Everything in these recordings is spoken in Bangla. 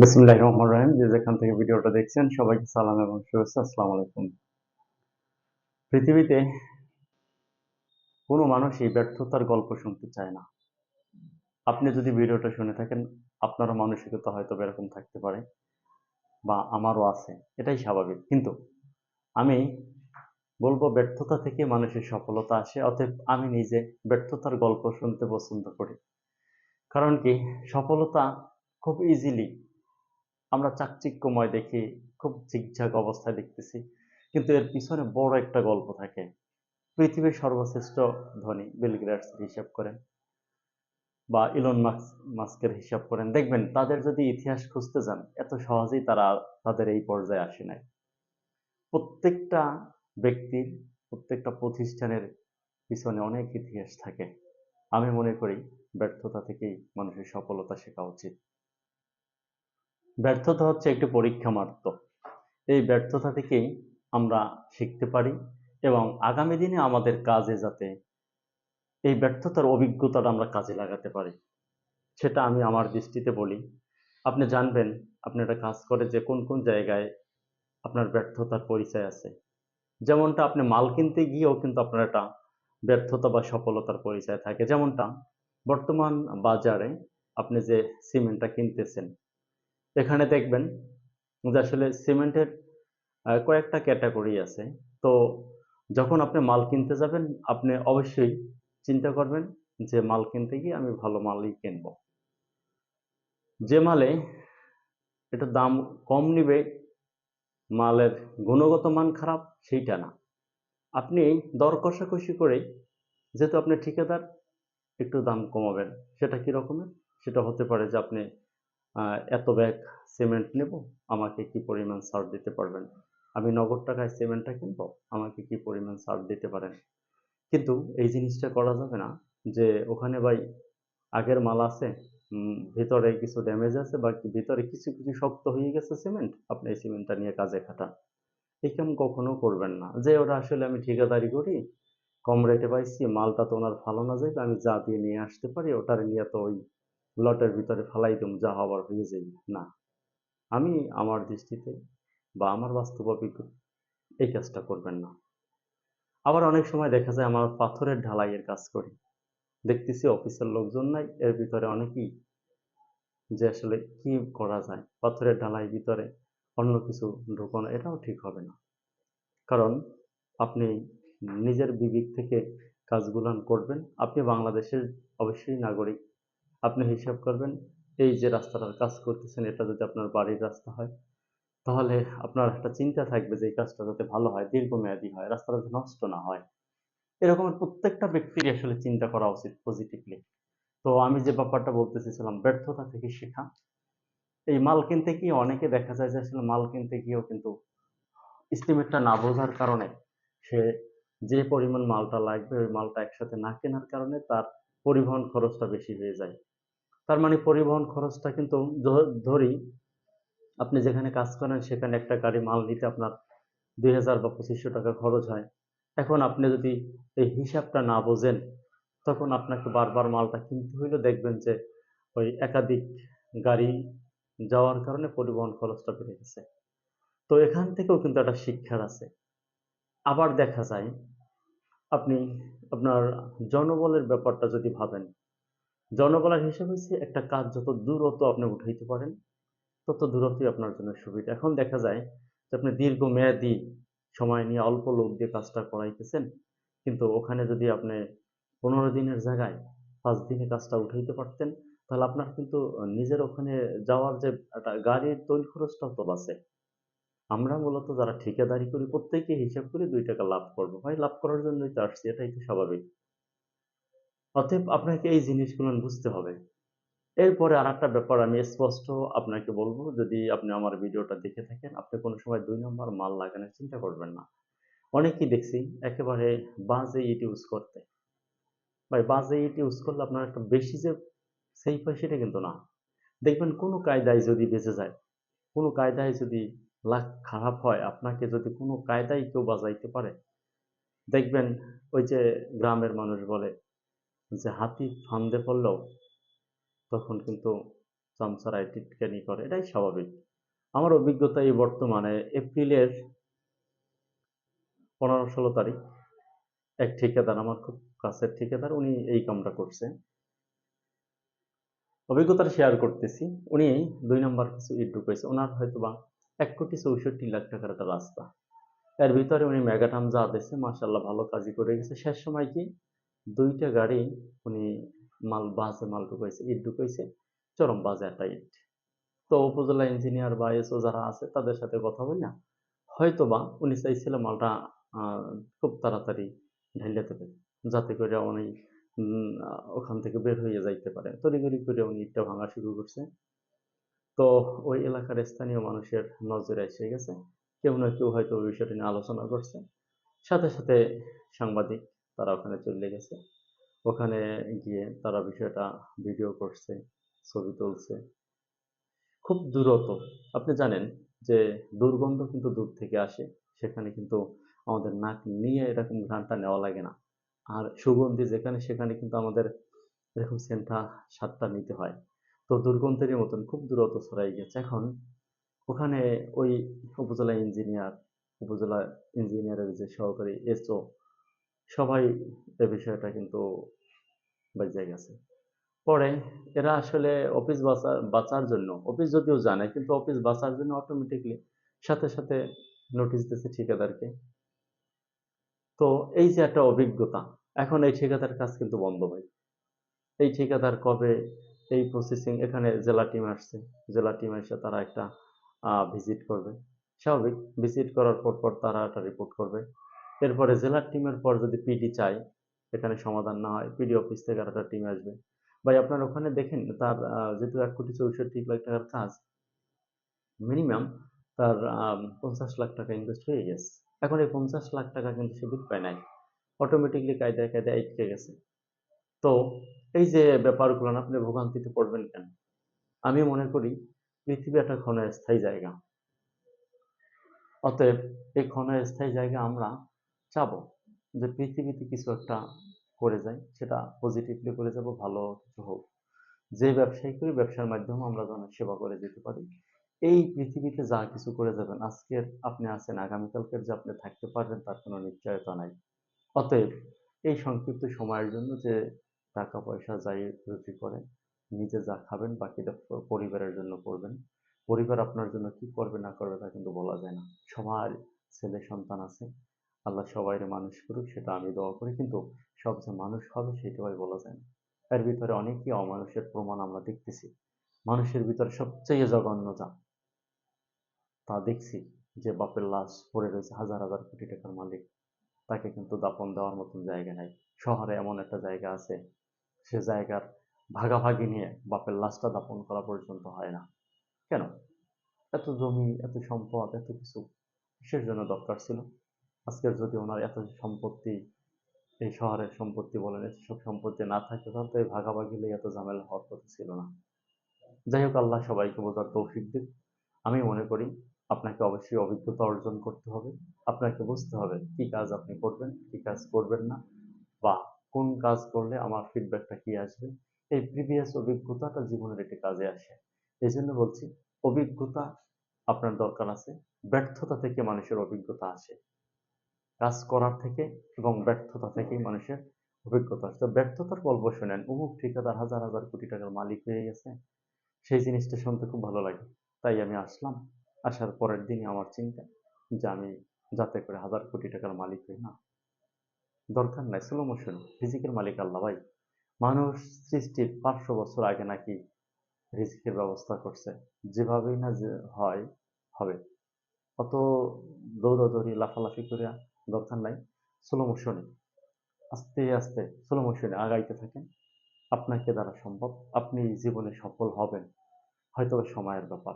বিসমিল্লাহির রহমানির রহিম। যে যেখান থেকে ভিডিওটা দেখছেন সবাইকে সালাম এবং শুভেচ্ছা। আসসালামু আলাইকুম। পৃথিবীতে কোনো মানুষই ব্যর্থতার গল্প শুনতে চায় না। আপনি যদি ভিডিওটা শুনে থাকেন, আপনারও মানসিকতা হয়তো এরকম থাকতে পারে বা আমারও আছে। এটাই স্বাভাবিক। কিন্তু আমি বলবো ব্যর্থতা থেকে মানুষের সফলতা আসে। অতএব আমি নিজে ব্যর্থতার গল্প শুনতে পছন্দ করি। কারণ কি, সফলতা খুব ইজিলি আমরা চাকচিক্যময় দেখি, খুব ঝিকঝাক অবস্থায় দেখতেছি, কিন্তু এর পিছনে বড় একটা গল্প থাকে। পৃথিবীর সর্বশ্রেষ্ঠ ধনী বিল গেটসের হিসাব করেন বা ইলন মাস্কের হিসাব করেন, দেখবেন তাদের যদি ইতিহাস খুঁজতে যান এত সহজেই তারা তাদের এই পর্যায়ে আসে নাই। প্রত্যেকটা ব্যক্তির, প্রত্যেকটা প্রতিষ্ঠানের পিছনে অনেক ইতিহাস থাকে। আমি মনে করি ব্যর্থতা থেকেই মানুষের সফলতা শেখা উচিত। ব্যর্থতা হচ্ছে একটি পরীক্ষা মাত্র। এই ব্যর্থতা থেকেই আমরা শিখতে পারি এবং আগামী দিনে আমাদের কাজে যাতে এই ব্যর্থতার অভিজ্ঞতাটা আমরা কাজে লাগাতে পারি, সেটা আমি আমার দৃষ্টিতে বলি। আপনি জানবেন, আপনি একটা কাজ করে যে কোন কোন জায়গায় আপনার ব্যর্থতার পরিচয় আছে। যেমনটা আপনি মাল কিনতে গিয়েও কিন্তু আপনার একটা ব্যর্থতা বা সফলতার পরিচয় থাকে। যেমনটা বর্তমান বাজারে আপনি যে সিমেন্টটা কিনতেছেন, এখানে দেখবেন যে আসলে সিমেন্টের কয়েকটা ক্যাটাগরি আছে। তো যখন আপনি মাল কিনতে যাবেন, আপনি অবশ্যই চিন্তা করবেন যে মাল কিনতে গিয়ে আমি ভালো মালই কিনবো। যে মালে এটা দাম কম নিবে, মালের গুণগত মান খারাপ, সেইটা না। আপনি দর কষাকষি করে, যেহেতু আপনি ঠিকাদার, একটু দাম কমাবেন। সেটা কি রকমের? সেটা হতে পারে যে আপনি এত ব্যাগ সিমেন্ট নেব, আমাকে কি পরিমাণ ছাড় দিতে পারবেন? আমি নগদ টাকায় সিমেন্টটা কিনবো, আমাকে কি পরিমাণ ছাড় দিতে পারেন? কিন্তু এই জিনিসটা করা যাবে না যে ওখানে ভাই আগের মাল আছে, ভিতরে কিছু ড্যামেজ আছে বা ভিতরে কিছু কিছু শক্ত হয়ে গেছে সিমেন্ট, আপনি এই সিমেন্টটা নিয়ে কাজে খাটান। এই কাম কখনো করবেন না যে ওটা আসলে আমি ঠিকাদারি করি, কম রেটে পাইছি, মালটা তো ওনার ভালো না যাবে, আমি যা দিয়ে নিয়ে আসতে পারি ওটার নিয়ে তো ওই লটের ভিতরে ফালাই দিম, যা হবার হয়ে যাই না। আমি আমার দৃষ্টিতে বা আমার বাস্তব অভিজ্ঞতা, এই কাজটা করবেন না। আবার অনেক সময় দেখা যায় আমার পাথরের ঢালাইয়ের কাজ করি, দেখতেছি অফিসের লোকজন নাই, এর ভিতরে অনেকেই যে আসলে কি করা যায়, পাথরের ঢালাই ভিতরে অন্য কিছু ঢোকানো, এটাও ঠিক হবে না। কারণ আপনি নিজের বিবেক থেকে কাজগুলান করবেন। আপনি বাংলাদেশের অবশ্যই নাগরিক। আপনি হিসাব করবেন, এই যে রাস্তাটার কাজ করতেছেন এটা যদি আপনার বাড়ির রাস্তা হয়, তাহলে আপনার একটা চিন্তা থাকবে যে এই কাজটা যাতে ভালো হয়, দীর্ঘমেয়াদী হয়, রাস্তাটা যাতে নষ্ট না হয়। এরকমের প্রত্যেকটা ব্যক্তিরই আসলে চিন্তা করা উচিত পজিটিভলি। তো আমি যে ব্যাপারটা বলতে চেয়েছিলাম, ব্যর্থতা থেকে শেখা। এই মাল কিনতে গিয়ে অনেকে দেখা যায় যে আসলে মাল কিনতে গিয়েও কিন্তু এস্টিমেটটা না বোঝার কারণে সে যে পরিমাণ মালটা লাগবে ওই মালটা একসাথে না কেনার কারণে তার পরিবহন খরচটা বেশি হয়ে যায়। তার মানে পরিবহন খরচটা কিন্তু ধরি আপনি যেখানে কাজ করেন সেখানে একটা গাড়ি মাল নিতে আপনার 2000 বা 2500 টাকা খরচ হয়। এখন আপনি যদি এই হিসাবটা না বোঝেন, তখন আপনাকে বারবার মালটা কিনতে হইলে দেখবেন যে ওই একাধিক গাড়ি যাওয়ার কারণে পরিবহন খরচটা বেড়ে গেছে। তো এখান থেকেও কিন্তু একটা শিক্ষার আছে। আবার দেখা যায় আপনি আপনার জনবলের ব্যাপারটা যদি ভাবেন, জনবলের হিসেব হচ্ছে একটা কাজ যত দ্রুত আপনি উঠাইতে পারেন তত দূরত্বই আপনার জন্য সুবিধা। এখন দেখা যায় যে আপনি দীর্ঘমেয়াদী সময় নিয়ে অল্প লোক দিয়ে কাজটা করাইতেছেন, কিন্তু ওখানে যদি আপনি 15 দিনের জায়গায় 5 দিনে কাজটা উঠাইতে পারতেন, তাহলে আপনার কিন্তু নিজের ওখানে যাওয়ার যে একটা গাড়ির তৈল খরচটাও তো বাঁচে। আমরা মূলত যারা ঠিকাদারি করি প্রত্যেকে হিসাব করে 2 টাকা লাভ করবো, ভাই লাভ করার জন্যই তো আসছি, এটাই তো স্বাভাবিক। অতএব আপনাকে এই জিনিসগুলো বুঝতে হবে। এরপরে আরেকটা ব্যাপার আমি স্পষ্ট আপনাকে বলবো, যদি আপনি আমার ভিডিওটা দেখে থাকেন, আপনি কোনো সময় 2 নম্বর মাল লাগানোর চিন্তা করবেন না। অনেকেই দেখছি একেবারে বাজে ইট ইউজ করতে। ভাই বাজে ইট ইউজ করলে আপনার একটা বেশি যে সেফ হয় সেটা কিন্তু না। দেখবেন কোনো কায়দায় যদি বেঁচে যায়, কোনো কায়দায় যদি লাখ খারাপ হয়, আপনাকে যদি কোনো কায়দায় কেউ বাজাইতে পারে, দেখবেন ওই যে গ্রামের মানুষ বলে যে হাতি ফান্দে পড়লেও তখন কিন্তু চামচারাই টিটকারি করে, এটাই স্বাভাবিক। আমার অভিজ্ঞতা এই বর্তমানে এপ্রিলের 15-16 তারিখ এক ঠিকাদার, আমার খুব কাছের ঠিকাদার, উনি এই কামটা করছে। অভিজ্ঞতাটা শেয়ার করতেছি। উনি 2 নাম্বার কিছু ইট ঢুকাইছে, ওনার হয়তো বা 1,64,00,000 টাকার একটা রাস্তা। এর ভিতরে উনি মেগাটাম যা দিয়েছে মাশাল্লাহ ভালো কাজই করে গেছে। শেষ সময় কি 2টা গাড়ি উনি বাসে মাল ঢুকাইছে, ইট ঢুকাইছে, চরম বাজে একটা ইট। তো উপজেলা ইঞ্জিনিয়ার বা এসও যারা আছে তাদের সাথে কথা বলি না, হয়তো বা উনি চাইছিল মালটা খুব তাড়াতাড়ি ঢেলে দেবে, যাতে করে উনি ওখান থেকে বের হয়ে যাইতে পারে। তড়িঘড়ি করে উনি ইটটা ভাঙা শুরু করছে। তো ওই এলাকার স্থানীয় মানুষের নজরে এসে গেছে, কেউ না কেউ হয়তো ওই বিষয়টা নিয়ে আলোচনা করছে। সাথে সাথে সাংবাদিক তারা ওখানে চলে গেছে। ওখানে গিয়ে তারা বিষয়টা ভিডিও করছে, ছবি তুলছে। খুব দ্রুত, আপনি জানেন যে দুর্গন্ধ কিন্তু দূর থেকে আসে, সেখানে কিন্তু আমাদের নাক নিয়ে এরকম ঘ্রাণটা নেওয়া লাগে না। আর সুগন্ধি যেখানে সেখানে কিন্তু আমাদের এরকম সেন্টটা স্বাদটা নিতে হয়। তো দুর্গন্ধের মতন খুব দ্রুত ছড়াই গেছে। এখন ওখানে ওই উপজেলা ইঞ্জিনিয়ার, উপজেলা ইঞ্জিনিয়ারের যে সহকারী এসও, সবাই এ বিষয়টা কিন্তু বেঁচে গেছে। পরে এরা আসলে অফিস বাঁচার জন্য, অফিস যদিও জানে কিন্তু অফিস বাঁচার জন্য অটোমেটিকলি সাথে সাথে নোটিশ দিচ্ছে ঠিকাদারকে। তো এই যে একটা অভিজ্ঞতা, এখন এই ঠিকাদার কাজ কিন্তু বন্ধ ভাই। এই ঠিকাদার কবে এই প্রসেসিং, এখানে জেলা টিম আসছে, জেলা টিম এসে তারা একটা ভিজিট করবে, স্বাভাবিক। ভিজিট করার পর তারা একটা রিপোর্ট করবে। এরপরে জেলার টিমের পর যদি পিডি চায়, এখানে সমাধান না হয়, পিডি অফিস থেকে আর একটা টিম আসবে। ভাই আপনার ওখানে দেখেন তার যেহেতু 1,64,00,000 টাকার কাজ, মিনিমাম তার 50 লাখ টাকা ইনভেস্ট হয়ে গেছে। এখন এই 50 লাখ টাকা কিন্তু সে বিট পায় নাই, অটোমেটিকলি কায়দায় কায়দায় আটকে গেছে। তো এই যে ব্যাপারগুলো না, আপনি ভোগান্তিতে পড়বেন কেন? আমি মনে করি পৃথিবী একটা ক্ষণস্থায়ী জায়গা। অতএব এই ক্ষণস্থায়ী জায়গা আমরা চাবো যে পৃথিবীতে কিছু একটা করে যাই, সেটা পজিটিভলি করে যাব, ভালো কিছু হোক। যে ব্যবসায়ী করি, ব্যবসার মাধ্যমে আমরা যেন সেবা করে যেতে পারি। এই পৃথিবীতে যা কিছু করে যাবেন, আজকের আপনি আছেন, আগামীকালকের যে আপনি থাকতে পারবেন তার কোনো নিশ্চয়তা নাই। অতএব এই সংক্ষিপ্ত সময়ের জন্য যে টাকা পয়সা যাই রুজি করেন, নিজে যা খাবেন বাকিটা পরিবারের জন্য করবেন। পরিবার আপনার জন্য কি করবে না করবে তা কিন্তু বলা যায় না। সবার ছেলে সন্তান আছে, আল্লাহ সবাইরে মানুষ করুক, সেটা আমি দোয়া করি। কিন্তু সব যে মানুষ হবে সেটাই বলা যায় না। এর ভিতরে অনেকই অমানুষের প্রমাণ আমরা দেখতেছি। মানুষের ভিতরে সবচেয়ে জঘন্য যা, তা দেখছি, যে বাপের লাশ পড়ে রয়েছে, হাজার হাজার কোটি টাকার মালিক, তাকে কিন্তু দাপন দেওয়ার মতন জায়গা নাই। শহরে এমন একটা জায়গা আছে, সে জায়গার ভাগাভাগি নিয়ে বাপের লাশটা দাপন করা পর্যন্ত হয় না। কেন? এত জমি, এত সম্পদ, এত কিছু কিসের জন্য দরকার ছিল? আজকের যদি ওনার এত সম্পত্তি, এই শহরের সম্পত্তি বলেন, এসব সম্পত্তি না থাকতো, তাহলে তো এই ভাগাভাগি নিয়ে এত ঝামেলা হওয়ার কথা ছিল না। যাই হোক, আল্লাহ সবাইকে বোঝার তৌফিক দিক। আমি মনে করি আপনাকে অবশ্যই অভিজ্ঞতা অর্জন করতে হবে। আপনাকে বুঝতে হবে কি কাজ আপনি করবেন, কি কাজ করবেন না, বা কোন কাজ করলে আমার ফিডব্যাকটা কি আসবে। এই প্রিভিয়াস অভিজ্ঞতাটা জীবনের একটি কাজে আসে। এই জন্য বলছি, অভিজ্ঞতা আপনার দরকার আছে। ব্যর্থতা থেকে মানুষের অভিজ্ঞতা আসে, কাজ করার থেকে এবং ব্যর্থতা থেকেই মানুষের অভিজ্ঞতা আসে। তো ব্যর্থতার গল্প শোনেন, অমুক ঠিকাদার হাজার হাজার কোটি টাকার মালিক হয়ে গেছে, সেই জিনিসটা শুনতে খুব ভালো লাগে। তাই আমি আসলাম। আসার পরের দিনই আমার চিন্তা যে আমি যাতে করে হাজার কোটি টাকার মালিক হই না। দরকার নাই স্লো মোশন, রিজিকের মালিক আল্লাহ ভাই। মানুষ সৃষ্টির 500 বছর আগে নাকি রিজিকের ব্যবস্থা করছে। যেভাবেই না যে হয় হবে, অত দৌড়াদৌড়ি লাফালাফি করিয়া দরকার নাই। স্লো মোশনে, আস্তে আস্তে স্লো মোশনে আগাইতে থাকেন। আপনাকে দ্বারা সম্ভব, আপনি জীবনে সফল হবেন, হয়তো সময়ের ব্যাপার।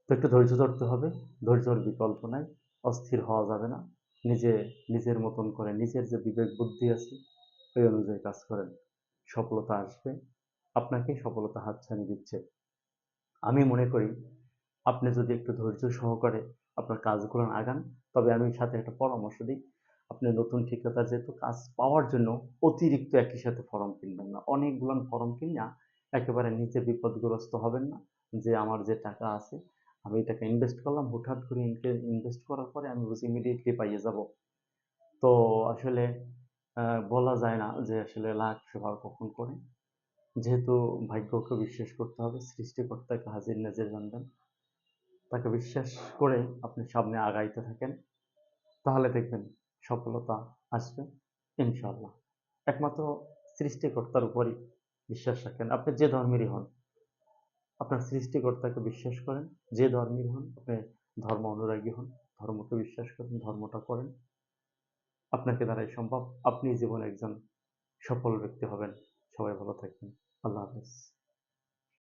তো একটু ধৈর্য ধরতে হবে, ধৈর্যের বিকল্প নাই। অস্থির হওয়া যাবে না। নিজে নিজের মতন করে, নিজের যে বিবেক বুদ্ধি আছে ওই অনুযায়ী কাজ করেন, সফলতা আসবে। আপনাকে সফলতা হাতছানি দিচ্ছে। আমি মনে করি আপনি যদি একটু ধৈর্য সহকারে আপনার কাজগুলো আগান, তবে আমি সাথে একটা পরামর্শ দিই। আপনি নতুন ঠিকাদার যেহেতু, কাজ পাওয়ার জন্য অতিরিক্ত একই সাথে ফর্ম কিনবেন না, অনেকগুলো ফর্ম কিনা একেবারে নিজে বিপদগ্রস্ত হবেন না যে আমার যে টাকা আছে আমি এই টাকা ইনভেস্ট করলাম, হুটহাট করে ইনভেস্ট করার পরে আমি বুঝি ইমিডিয়েটলি পাইয়ে যাব। তো আসলে বলা যায় না যে আসলে লাখ ফেভার কখন করে। যেহেতু ভাগ্যকে বিশ্বাস করতে হবে, সৃষ্টিকর্তাকে হাজির নাজির জানবেন, তাকে বিশ্বাস করে আপনি সামনে আগাইতে থাকেন, তাহলে দেখবেন সফলতা আসবে ইনশাআল্লাহ। একমাত্র সৃষ্টিকর্তার উপরই বিশ্বাস রাখেন, আপনি যে ধর্মেরই হন। আপনার সৃষ্টিকর্তাকে বিশ্বাস করেন, যে ধর্মেরই হন, আপনি ধর্ম অনুরাগী হন, ধর্মকে বিশ্বাস করেন, ধর্মটা করেন, আপনাকে দ্বারাই সম্ভব। আপনি জীবনে একজন সফল ব্যক্তি হবেন। সবাই ভালো থাকবেন। আল্লাহ হাফেজ।